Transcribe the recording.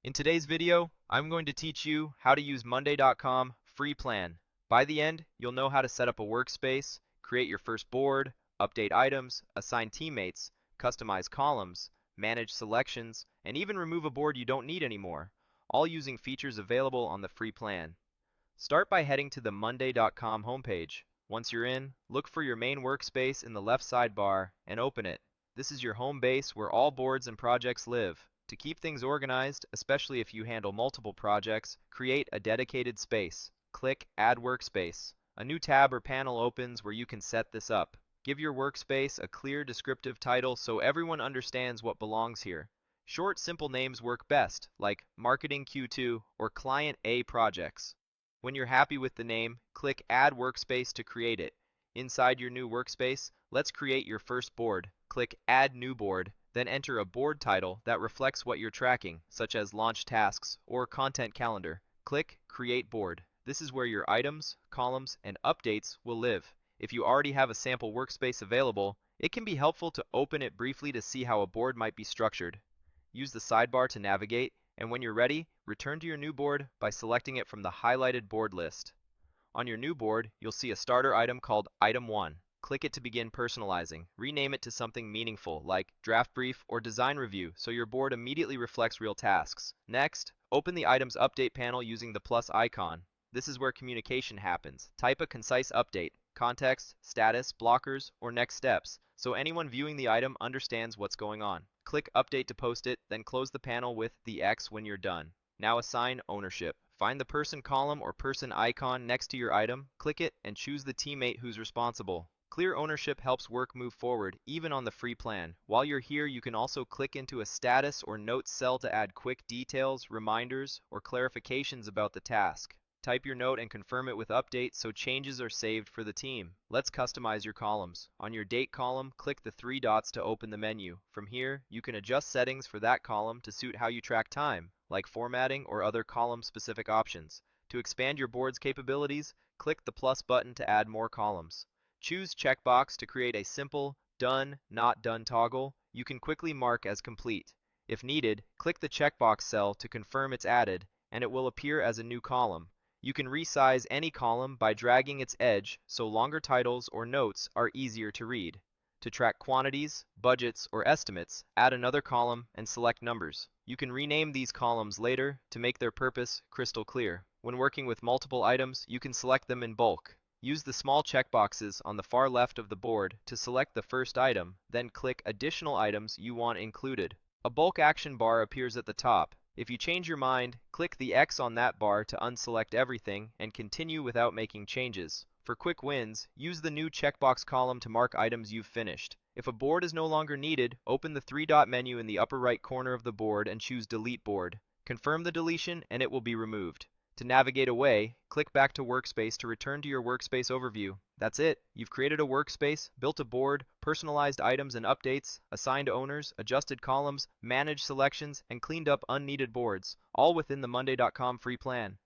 In today's video, I'm going to teach you how to use Monday.com free plan. By the end, you'll know how to set up a workspace, create your first board, update items, assign teammates, customize columns, manage selections, and even remove a board you don't need anymore, all using features available on the free plan. Start by heading to the Monday.com homepage. Once you're in, look for your main workspace in the left sidebar and open it. This is your home base where all boards and projects live. To keep things organized, especially if you handle multiple projects, create a dedicated space. Click Add Workspace. A new tab or panel opens where you can set this up. Give your workspace a clear descriptive title so everyone understands what belongs here. Short, simple names work best, like Marketing Q2 or Client A Projects. When you're happy with the name, click Add Workspace to create it. Inside your new workspace, let's create your first board. Click Add New Board, then enter a board title that reflects what you're tracking, such as launch tasks or content calendar. Click Create Board. This is where your items, columns, and updates will live. If you already have a sample workspace available, it can be helpful to open it briefly to see how a board might be structured. Use the sidebar to navigate, and when you're ready, return to your new board by selecting it from the highlighted board list. On your new board, you'll see a starter item called Item 1. Click it to begin personalizing. Rename it to something meaningful like Draft Brief or Design Review so your board immediately reflects real tasks. Next, open the Items Update panel using the plus icon. This is where communication happens. Type a concise update, context, status, blockers, or next steps, so anyone viewing the item understands what's going on. Click Update to post it, then close the panel with the X when you're done. Now assign ownership. Find the person column or person icon next to your item, click it, and choose the teammate who's responsible. Clear ownership helps work move forward, even on the free plan. While you're here, you can also click into a status or notes cell to add quick details, reminders, or clarifications about the task. Type your note and confirm it with update so changes are saved for the team. Let's customize your columns. On your date column, click the three dots to open the menu. From here, you can adjust settings for that column to suit how you track time, like formatting or other column-specific options. To expand your board's capabilities, click the plus button to add more columns. Choose Checkbox to create a simple Done, Not Done toggle you can quickly mark as complete. If needed, click the checkbox cell to confirm it's added, and it will appear as a new column. You can resize any column by dragging its edge so longer titles or notes are easier to read. To track quantities, budgets, or estimates, add another column and select numbers. You can rename these columns later to make their purpose crystal clear. When working with multiple items, you can select them in bulk. Use the small checkboxes on the far left of the board to select the first item, then click additional items you want included. A bulk action bar appears at the top. If you change your mind, click the X on that bar to unselect everything and continue without making changes. For quick wins, use the new checkbox column to mark items you've finished. If a board is no longer needed, open the three-dot menu in the upper right corner of the board and choose Delete Board. Confirm the deletion and it will be removed. To navigate away, click back to Workspace to return to your workspace overview. That's it. You've created a workspace, built a board, personalized items and updates, assigned owners, adjusted columns, managed selections, and cleaned up unneeded boards, all within the Monday.com free plan.